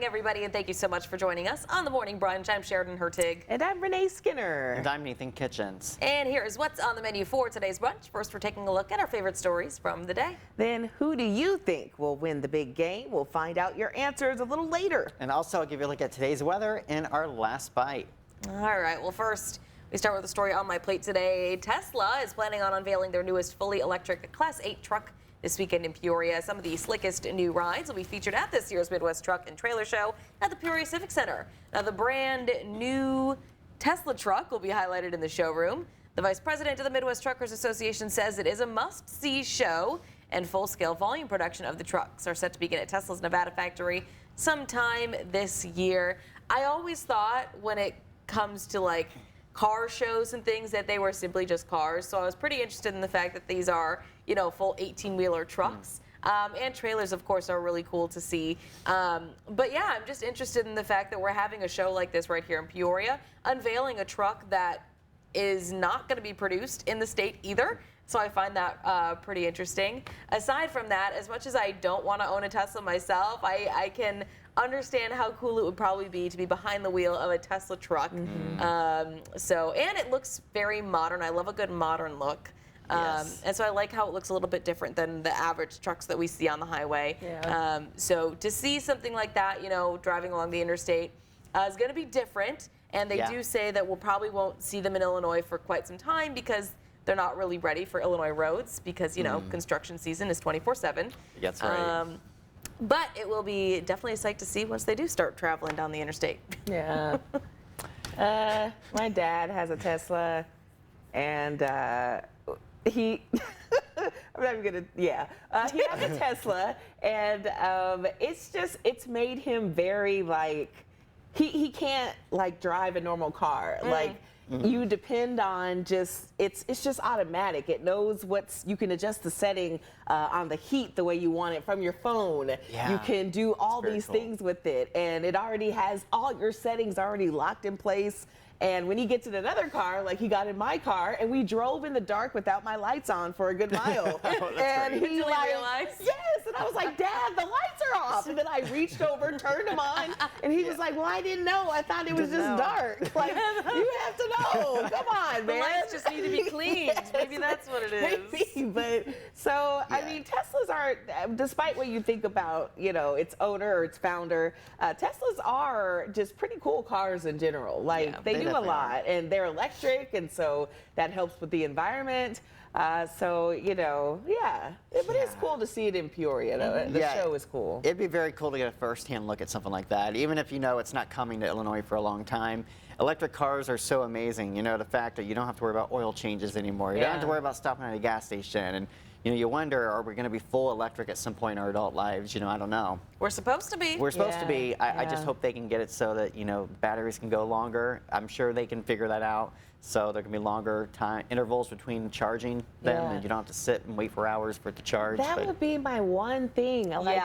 morning, everybody, and thank you so much for joining us on the Morning Brunch. I'm Sheridan Hertig. And I'm Renee Skinner. And I'm Nathan Kitchens. And here's what's on the menu for today's brunch. First, we're taking a look at our favorite stories from the day. Then who do you think will win the big game? We'll find out your answers a little later. And also, I'll give you a look at today's weather in our last bite. All right, well, first, we start with a story on my plate today. Tesla is planning on unveiling their newest fully electric Class 8 truck this weekend in Peoria. Some of the slickest new rides will be featured at this year's Midwest Truck and Trailer Show at the Peoria Civic Center. Now, the brand new Tesla truck will be highlighted in the showroom. The vice president of the Midwest Truckers Association says it is a must-see show, and full-scale volume production of the trucks are set to begin at Tesla's Nevada factory sometime this year. I always thought when it comes to like car shows and things that they were simply just cars. So I was pretty interested in the fact that these are, you know, full 18-wheeler trucks. And trailers, of course, are really cool to see. But yeah, I'm just interested in the fact that we're having a show like this right here in Peoria, unveiling a truck that is not going to be produced in the state either. So I find that pretty interesting. Aside from that, as much as I don't want to own a Tesla myself, I can understand how cool it would probably be to be behind the wheel of a Tesla truck. And it looks very modern. I love a good modern look. Yes. And so I like how it looks a little bit different than the average trucks that we see on the highway. Yeah. So to see something like that, you know, driving along the interstate is going to be different. And they do say that we'll probably won't see them in Illinois for quite some time because they're not really ready for Illinois roads because, you know, construction season is 24/7. That's right. But it will be definitely a sight to see once they do start traveling down the interstate. Yeah. My dad has a Tesla, and he, I'm not even gonna, he has a Tesla, and it's made him very, like, he can't, like, drive a normal car. Like, you depend on it's just automatic. It knows you can adjust the setting on the heat the way you want it from your phone. Yeah. You can do all these cool. things with it, and it already has all your settings already locked in place. And when he gets in another car, like he got in my car, and we drove in the dark without my lights on for a good mile. And he realized? yes, and I was like, Dad, the lights are off. And then I reached over, turned them on, and he was like, well, I didn't know. I thought it was just dark. Like, you have to know. Come on, man. The lights just need to be cleaned. Maybe that's what it is. Maybe, but so, I mean, Teslas are, despite what you think about, you know, its owner or its founder, Teslas are just pretty cool cars in general. Like, they do a lot, and they're electric, and so that helps with the environment. So, you know, but it's cool to see it in Peoria, though. The show is cool. It'd be very cool to get a first-hand look at something like that, even if you know it's not coming to Illinois for a long time. Electric cars are so amazing, you know, the fact that you don't have to worry about oil changes anymore. You don't have to worry about stopping at a gas station, and you know, you wonder, are we going to be full electric at some point in our adult lives? You know, I don't know. We're supposed to be. We're supposed to be. I just hope they can get it so that, you know, batteries can go longer. I'm sure they can figure that out. So there can be longer time intervals between charging them, and you don't have to sit and wait for hours for it to charge. That would be my one thing. Like,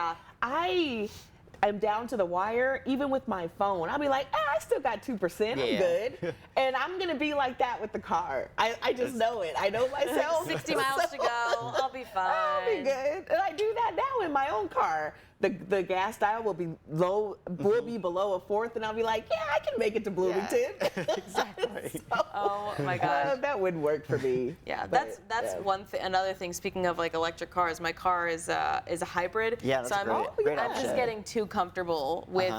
I'm down to the wire, even with my phone. I'll be like, I still got 2%, I'm good. And I'm gonna be like that with the car. I just know it. I know myself. 60 miles to go, I'll be fine. I'll be good. And I do that now in my own car. The gas dial will be low, will be below a fourth, and I'll be like, I can make it to Bloomington. Exactly. Oh my gosh. That wouldn't work for me. Yeah, that's one thing. Another thing. Speaking of like electric cars, my car is a hybrid. Yeah, that's great. I'm just getting too comfortable with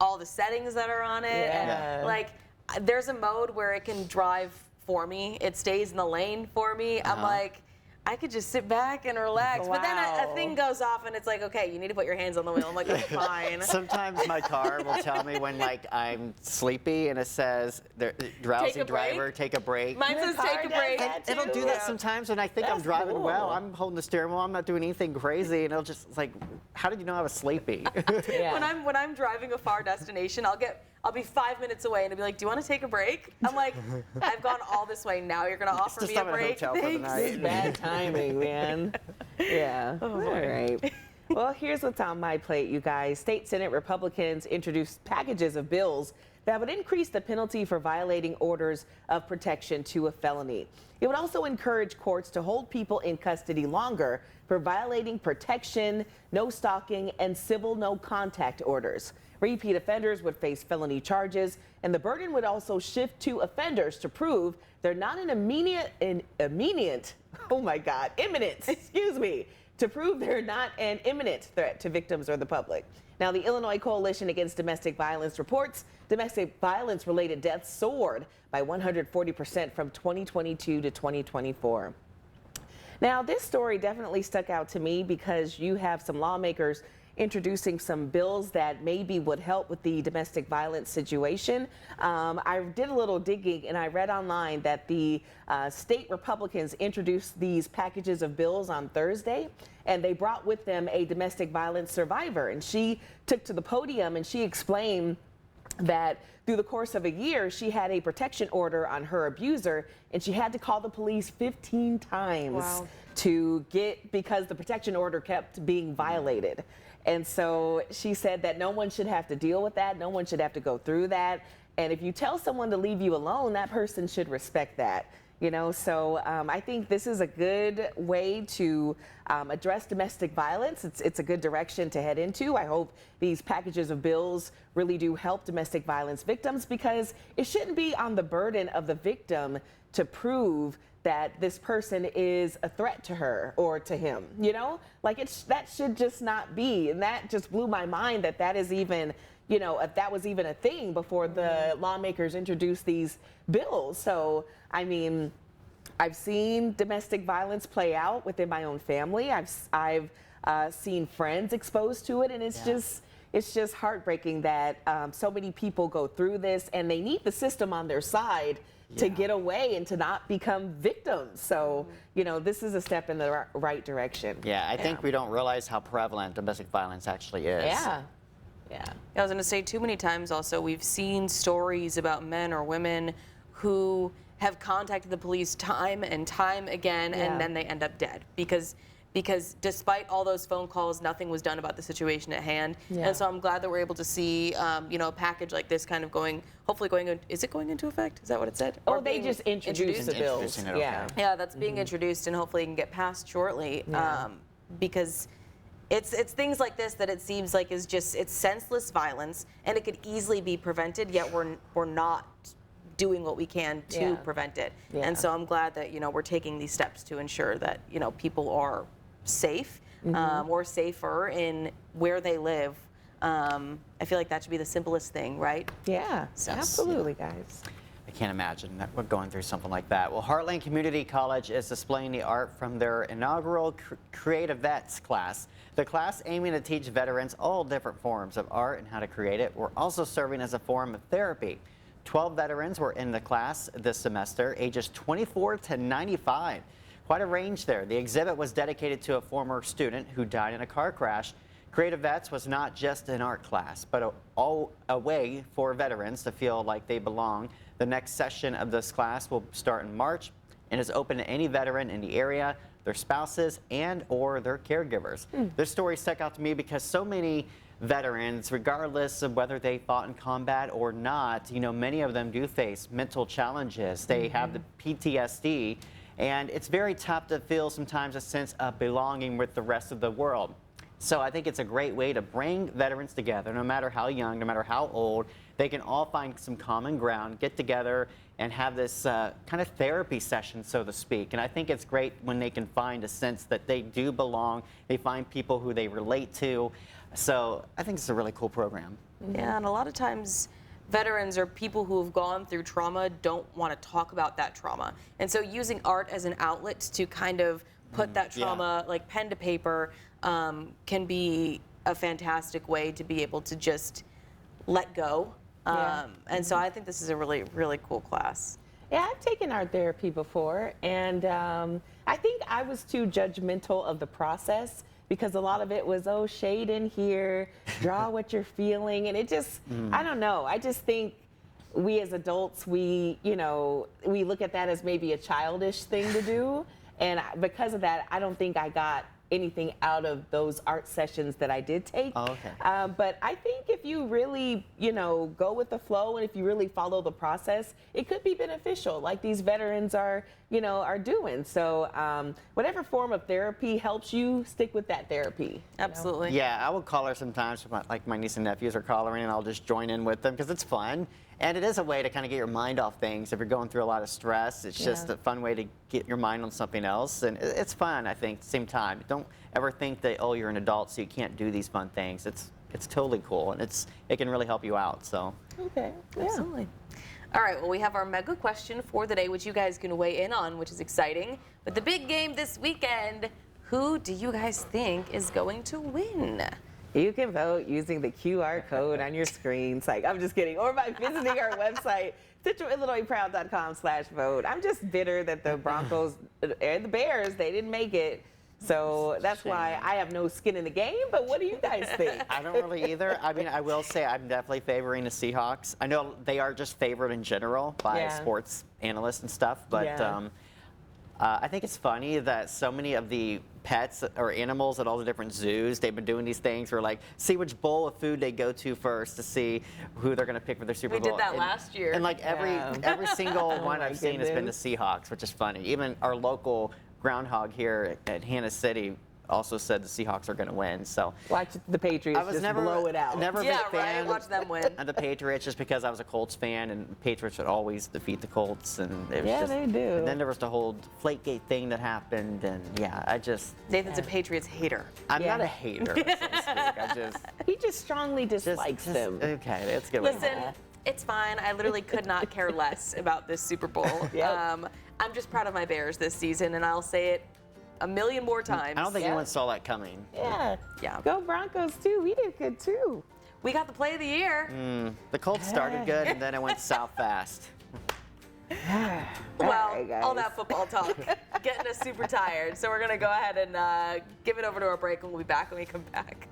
all the settings that are on it, and like there's a mode where it can drive for me. It stays in the lane for me. I'm like, I could just sit back and relax. But then a thing goes off and it's like, okay, you need to put your hands on the wheel. I'm like, that's fine. Sometimes my car will tell me when like I'm sleepy and it says, drowsy driver, take a break. Mine says take a break. It'll do that sometimes when I think I'm driving well. I'm holding the steering wheel, I'm not doing anything crazy, and it'll just, it's like, how did you know I was sleepy? When I'm driving a far destination, I'll be 5 minutes away and it'll be like, do you want to take a break? I'm like, I've gone all this way. Now you're going to offer me a break? Thanks. It's bad timing, man. Yeah. All right. Well, here's what's on my plate, you guys. State Senate Republicans introduced packages of bills that would increase the penalty for violating orders of protection to a felony. It would also encourage courts to hold people in custody longer for violating protection, no stalking, and civil no contact orders. Repeat offenders would face felony charges, and the burden would also shift to offenders to prove they're not to prove they're not an imminent threat to victims or the public. Now, the Illinois Coalition Against Domestic Violence reports domestic violence-related deaths soared by 140% from 2022 to 2024. Now, this story definitely stuck out to me because you have some lawmakers introducing some bills that maybe would help with the domestic violence situation. I did a little digging and I read online that the state Republicans introduced these packages of bills on Thursday, and they brought with them a domestic violence survivor. And she took to the podium and she explained that through the course of a year, she had a protection order on her abuser, and she had to call the police 15 times because the protection order kept being violated. And so she said that no one should have to deal with that. No one should have to go through that. And if you tell someone to leave you alone, that person should respect that. You know, so I think this is a good way to address domestic violence. It's a good direction to head into. I hope these packages of bills really do help domestic violence victims, because it shouldn't be on the burden of the victim to prove that this person is a threat to her or to him. You know, like that should just not be. And that just blew my mind that is even, you know, if that was even a thing before the lawmakers introduced these bills. So, I mean, I've seen domestic violence play out within my own family. I've seen friends exposed to it, and it's just heartbreaking that so many people go through this, and they need the system on their side to get away and to not become victims. So, you know, this is a step in the right direction. Yeah, I think we don't realize how prevalent domestic violence actually is. Yeah. I was going to say, too many times also we've seen stories about men or women who have contacted the police time and time again, and then they end up dead because despite all those phone calls, nothing was done about the situation at hand. And so I'm glad that we're able to see, you know, a package like this kind of hopefully going, is it going into effect? Is that what it said? Oh, they just introduced the bills. Yeah, that's being introduced and hopefully can get passed shortly, because it's things like this that it seems like it's senseless violence, and it could easily be prevented, yet we're not doing what we can to prevent it. And so I'm glad that, you know, we're taking these steps to ensure that, you know, people are safe or safer in where they live. I feel like that should be the simplest thing, right? Yeah, so, absolutely, guys. I can't imagine that we're going through something like that. Well, Heartland Community College is displaying the art from their inaugural Creative Vets class. The class, aiming to teach veterans all different forms of art and how to create it, were also serving as a form of therapy. 12 veterans were in the class this semester, ages 24 to 95. Quite a range there. The exhibit was dedicated to a former student who died in a car crash. Creative Vets was not just an art class, but a way for veterans to feel like they belong. The next session of this class will start in March and is open to any veteran in the area, their spouses, and or their caregivers. This story stuck out to me because so many veterans, regardless of whether they fought in combat or not, you know, many of them do face mental challenges. They have the PTSD, and it's very tough to feel sometimes a sense of belonging with the rest of the world. So I think it's a great way to bring veterans together, no matter how young, no matter how old. They can all find some common ground, get together, and have this kind of therapy session, so to speak. And I think it's great when they can find a sense that they do belong. They find people who they relate to. So I think it's a really cool program. Yeah, and a lot of times veterans or people who have gone through trauma don't want to talk about that trauma. And so using art as an outlet to kind of put that trauma, like pen to paper, can be a fantastic way to be able to just let go. And so I think this is a really, really cool class. Yeah, I've taken art therapy before, and I think I was too judgmental of the process, because a lot of it was, oh, shade in here, draw what you're feeling. And it just, I don't know. I just think we as adults, we look at that as maybe a childish thing to do. And because of that, I don't think I got anything out of those art sessions that I did take. Oh, okay. But I think if you really, go with the flow and if you really follow the process, it could be beneficial, like these veterans are doing. So whatever form of therapy helps you, stick with that therapy. Absolutely. Yeah, I will call her sometimes, like my niece and nephews are calling, and I'll just join in with them because it's fun. And it is a way to kind of get your mind off things. If you're going through a lot of stress, it's just a fun way to get your mind on something else. And it's fun, I think, at the same time. Don't ever think that, oh, you're an adult, so you can't do these fun things. It's totally cool, and it can really help you out. So. Okay. Yeah. Absolutely. All right, well, we have our mega question for the day, which you guys can weigh in on, which is exciting. But the big game this weekend, who do you guys think is going to win? You can vote using the QR code on your screens. Like, I'm just kidding. Or by visiting our website, CentralIllinoisProud.com/vote. I'm just bitter that the Broncos and the Bears, they didn't make it. So that's why I have no skin in the game. But what do you guys think? I don't really either. I mean, I will say I'm definitely favoring the Seahawks. I know they are just favored in general by sports analysts and stuff, but I think it's funny that so many of the pets or animals at all the different zoos, they've been doing these things where like see which bowl of food they go to first to see who they're going to pick for their Super Bowl. We did that last year. And like every single one I've seen has been the goodness. Seahawks, which is funny. Even our local groundhog here at Hannah City also said the Seahawks are going to win. So Watch the Patriots I was just never blow it out. Never a Yeah, big right. fan Watch them win. of the Patriots just because I was a Colts fan, and the Patriots would always defeat the Colts, and it was Yeah, just, they do. And then there was the whole Deflategate thing that happened, and Nathan's a Patriots hater. I'm not a hater, so to speak. He just strongly dislikes them. Okay, that's good. Listen, it's fine. I literally could not care less about this Super Bowl. Yep. I'm just proud of my Bears this season, and I'll say it a million more times. I don't think anyone saw that coming. Yeah. Yeah. Go Broncos too. We did good too. We got the play of the year. The Colts started good, and then it went south fast. Well, right, guys. all that football talk getting us super tired. So we're going to go ahead and give it over to our break, and we'll be back when we come back.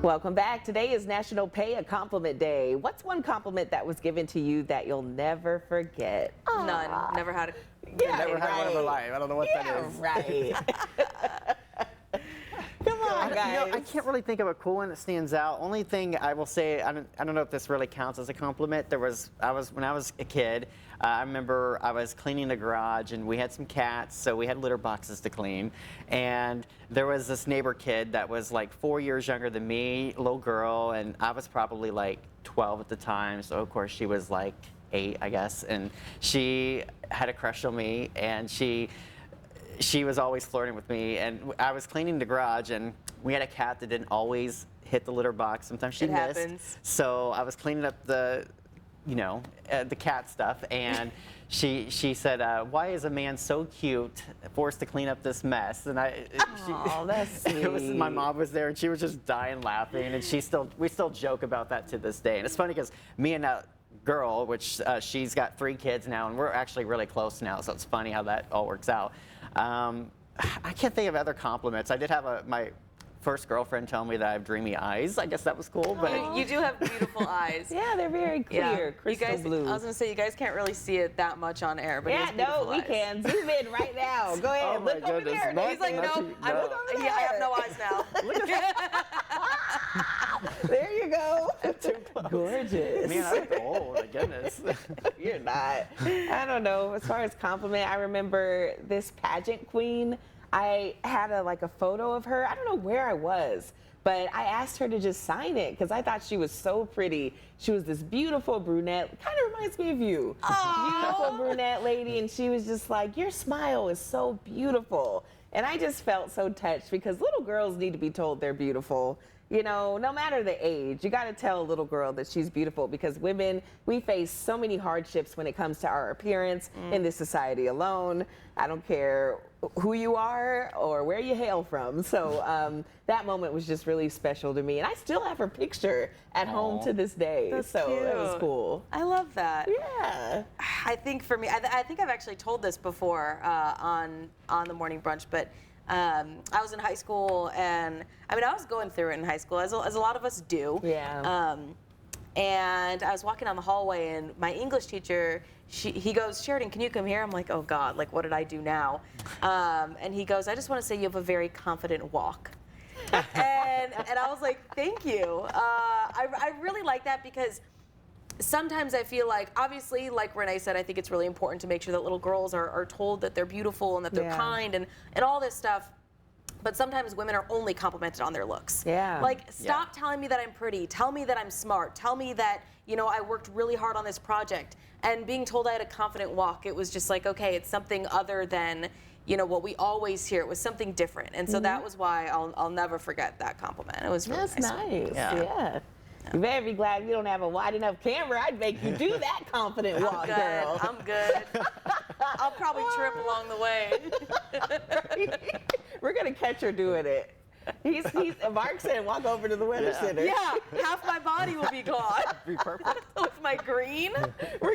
Welcome back. Today is National Pay a Compliment Day. What's one compliment that was given to you that you'll never forget? None. Never had a. Yeah, Never had one in my life. I don't know what that Yeah, is. right. Come on, guys. I can't really think of a cool one that stands out. Only thing I will say, I don't know if this really counts as a compliment. When I was a kid, I remember I was cleaning the garage and we had some cats, so we had litter boxes to clean. And there was this neighbor kid that was like 4 years younger than me, little girl, and I was probably like 12 at the time. So of course she was like 8, I guess, and she had a crush on me, and she was always flirting with me, and I was cleaning the garage, and we had a cat that didn't always hit the litter box. Sometimes she missed. Happens. So I was cleaning up the cat stuff, and she said, "Why is a man so cute forced to clean up this mess?" And Oh, that's it was, my sweet. mom was there, and she was just dying laughing, and we still joke about that to this day. And it's funny because me and that girl, which she's got 3 kids now, and we're actually really close now, so it's funny how that all works out. I can't think of other compliments. I did have my first girlfriend tell me that I have dreamy eyes. I guess that was cool, but You do have beautiful eyes. Yeah, they're very clear, crystal you guys, blue. I was gonna say you guys can't really see it that much on air, but he has beautiful we eyes. can. Zoom in right now. Go ahead. Oh my Look over goodness. there. He's like, Nothing, nope. I no. I have no eyes now. There you go. Gorgeous. man, I'm old. My goodness. You're not. I don't know. As far as compliment, I remember this pageant queen. I had a photo of her. I don't know where I was, but I asked her to just sign it because I thought she was so pretty. She was this beautiful brunette, kind of reminds me of you. Beautiful brunette lady, and she was just like, your smile is so beautiful. And I just felt so touched because little girls need to be told they're beautiful. you know, no matter the age, you got to tell a little girl that she's beautiful, because women, we face so many hardships when it comes to our appearance in this society alone. I don't care who you are or where you hail from. So that moment was just really special to me. And I still have her picture at home to this day. That's so cute. that was cool. I love that. Yeah. I think for me, I think I've actually told this before on the morning brunch, but I was in high school, and I mean, I was going through it in high school, as a lot of us do. Yeah. And I was walking down the hallway, and my English teacher, he goes, "Sheridan, can you come here?" I'm like, "Oh God, like what did I do now?" And he goes, "I just want to say you have a very confident walk." and I was like, "Thank you." I really like that, because sometimes I feel like, obviously, like Renee said, I think it's really important to make sure that little girls are told that they're beautiful and that they're kind and all this stuff. But sometimes women are only complimented on their looks. Yeah. Like, stop telling me that I'm pretty. Tell me that I'm smart. Tell me that, you know, I worked really hard on this project. And being told I had a confident walk, it was just like, okay, it's something other than, you know, what we always hear. It was something different. And so that was why I'll never forget that compliment. It was really That's nice. Yeah. Yeah. You better be glad we don't have a wide enough camera. I'd make you do that confident walk, good. girl. I'm good. I'll probably trip along the way. We're gonna catch her doing it. Mark said walk over to the weather center. Yeah, half my body will be gone. Be perfect. With my green. We're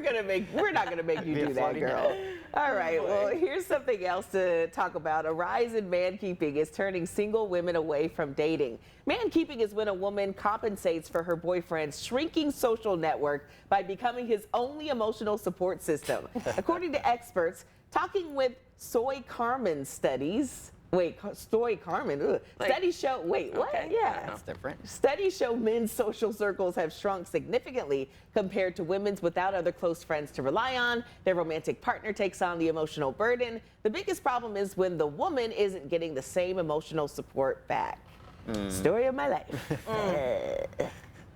not gonna make you Be a do that, floating girl. head. All right, well, here's something else to talk about. A rise in man-keeping is turning single women away from dating. Man-keeping is when a woman compensates for her boyfriend's shrinking social network by becoming his only emotional support system. According to experts, talking with Soy Carmen studies. Wait, Soy Carmen. Ugh. Studies show. Wait, what? Okay, Yeah. That's different. Studies show men's social circles have shrunk significantly compared to women's without other close friends to rely on. Their romantic partner takes on the emotional burden. The biggest problem is when the woman isn't getting the same emotional support back. Story of my life.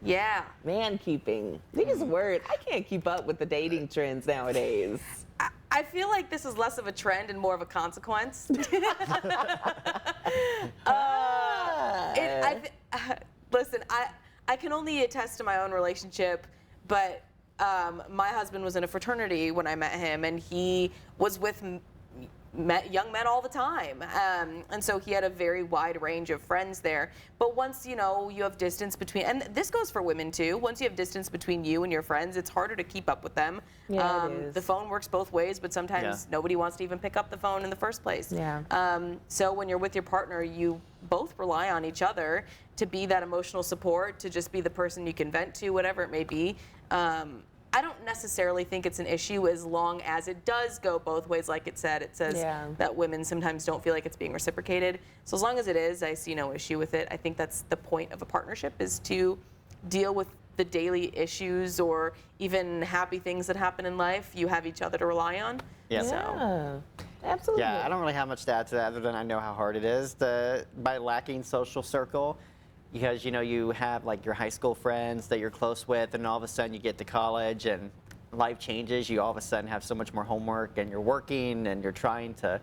Yeah. Man keeping. Biggest word. I can't keep up with the dating trends nowadays. I feel like this is less of a trend and more of a consequence. Listen, I can only attest to my own relationship, but my husband was in a fraternity when I met him, and he was with young men all the time, and so he had a very wide range of friends there. But once you have distance between, and this goes for women too, once you have distance between you and your friends, it's harder to keep up with them. Yeah, it is. The phone works both ways, but sometimes nobody wants to even pick up the phone in the first place. Yeah. So when you're with your partner, you both rely on each other to be that emotional support, to just be the person you can vent to, whatever it may be. I don't necessarily think it's an issue as long as it does go both ways. Like it says that women sometimes don't feel like it's being reciprocated. So as long as it is, I see no issue with it. I think that's the point of a partnership, is to deal with the daily issues or even happy things that happen in life. You have each other to rely on. Yeah. Yeah, absolutely. Yeah, I don't really have much to add to that other than I know how hard it is by lacking social circle. Because you have like your high school friends that you're close with, and all of a sudden you get to college and life changes. You all of a sudden have so much more homework, and you're working, and you're trying to,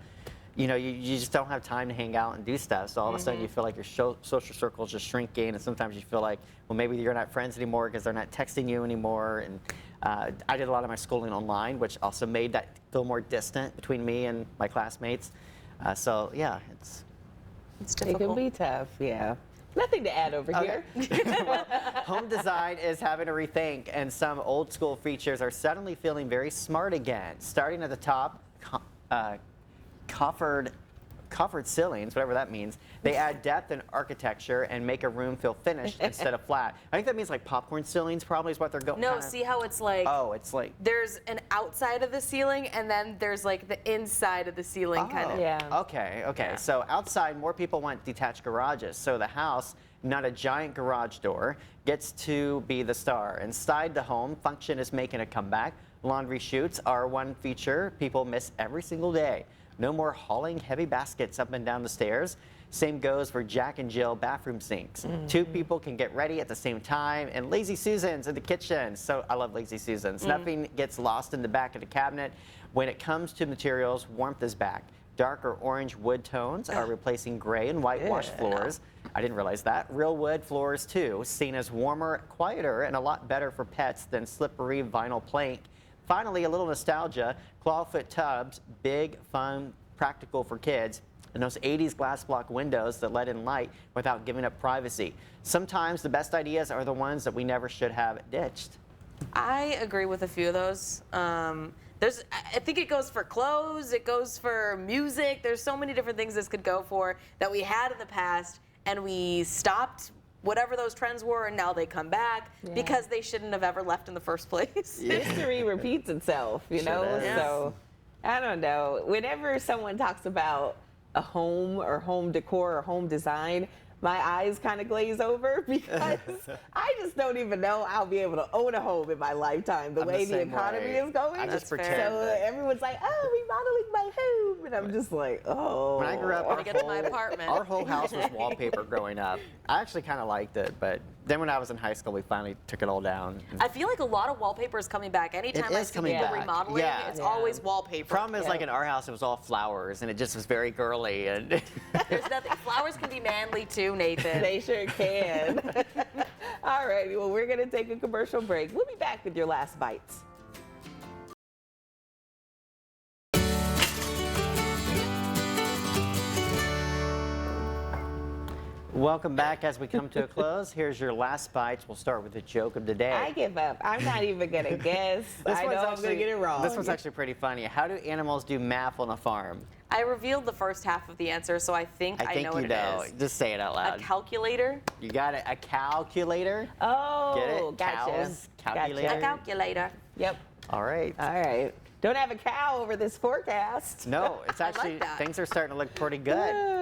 you just don't have time to hang out and do stuff. So all of a sudden you feel like your social circle is just shrinking, and sometimes you feel like, well, maybe you're not friends anymore because they're not texting you anymore. And I did a lot of my schooling online, which also made that feel more distant between me and my classmates. So yeah, it's difficult. It can be tough. Yeah. Nothing to add over here. Home design is having a rethink, and some old school features are suddenly feeling very smart again. Starting at the top, coffered ceilings, whatever that means. They add depth and architecture and make a room feel finished instead of flat. I think that means like popcorn ceilings probably is what they're going. No, see how it's like. Oh, it's like. There's an outside of the ceiling, and then there's like the inside of the ceiling kind of. Yeah. Okay. So outside, more people want detached garages. So the house, not a giant garage door, gets to be the star. Inside the home, function is making a comeback. Laundry chutes are one feature people miss every single day. No more hauling heavy baskets up and down the stairs. Same goes for Jack and Jill bathroom sinks. Two people can get ready at the same time, and Lazy Susans in the kitchen. So I love Lazy Susans. Nothing gets lost in the back of the cabinet. When it comes to materials, warmth is back. Darker orange wood tones are replacing gray and whitewashed floors. I didn't realize that. Real wood floors, too, seen as warmer, quieter, and a lot better for pets than slippery vinyl plank. Finally, a little nostalgia. Clawfoot tubs, big, fun, practical for kids. And those 80s glass block windows that let in light without giving up privacy. Sometimes the best ideas are the ones that we never should have ditched. I agree with a few of those. I think it goes for clothes, it goes for music. There's so many different things this could go for that we had in the past, and we stopped whatever those trends were, and now they come back because they shouldn't have ever left in the first place. History repeats itself, you know? does. So, I don't know. Whenever someone talks about a home or home decor or home design, my eyes kind of glaze over because I just don't even know I'll be able to own a home in my lifetime the way the economy is going. I just fair. pretend. So everyone's like, oh, remodeling my home. And I'm just like, oh. When I grew up, When I get to my apartment. our whole house was wallpaper growing up. I actually kind of liked it, but then when I was in high school, we finally took it all down. I feel like a lot of wallpaper is coming back. Anytime It I is see coming people back. remodeling, Yeah. it's always wallpaper. Problem is, like in our house, it was all flowers, and it just was very girly. And There's nothing. Flowers can be manly too, Nathan. They sure can. All right, well, we're going to take a commercial break. We'll be back with your last bites. welcome back as we come to a close. Here's your last bites. We'll start with the joke of the day. I give up. I'm not even going to guess. I know I'm going to get it wrong. This one's actually pretty funny. How do animals do math on a farm? I revealed the first half of the answer, so I think I know what you it know. is. Just say it out A loud. calculator. You got it. A calculator. Oh, Get it? gotcha. Cows, calculator. Gotcha. A calculator. Yep. All right. All right. Don't have a cow over this forecast. No, it's I like actually, that. things are starting to look pretty good.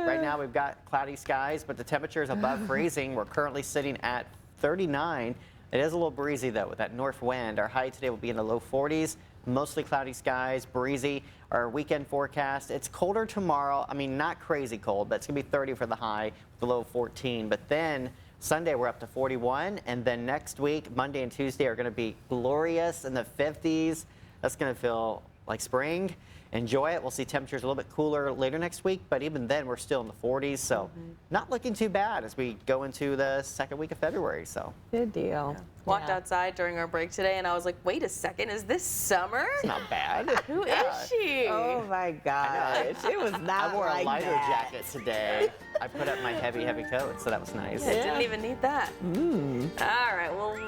Right now we've got cloudy skies, but the temperature is above freezing. We're currently sitting at 39. It is a little breezy though with that north wind. Our high today will be in the low 40s, mostly cloudy skies, breezy. Our weekend forecast, it's colder tomorrow. I mean, not crazy cold, but it's gonna be 30 for the high, the low 14. But then Sunday we're up to 41, and then next week, Monday and Tuesday are gonna be glorious in the 50s. That's going to feel like spring. Enjoy it. We'll see temperatures a little bit cooler later next week, but even then we're still in the 40s, so not looking too bad as we go into the second week of February. So Good deal. Walked outside during our break today, and I was like, wait a second, is this summer? it's not bad. Who is she? Oh my gosh. It was not I wore like a lighter that. jacket today. I put up my heavy coat, so that was nice. I didn't even need that. All right, well,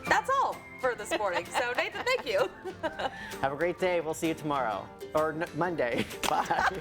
that's all for this morning. So, Nathan, thank you. Have a great day. We'll see you tomorrow or Monday. Bye.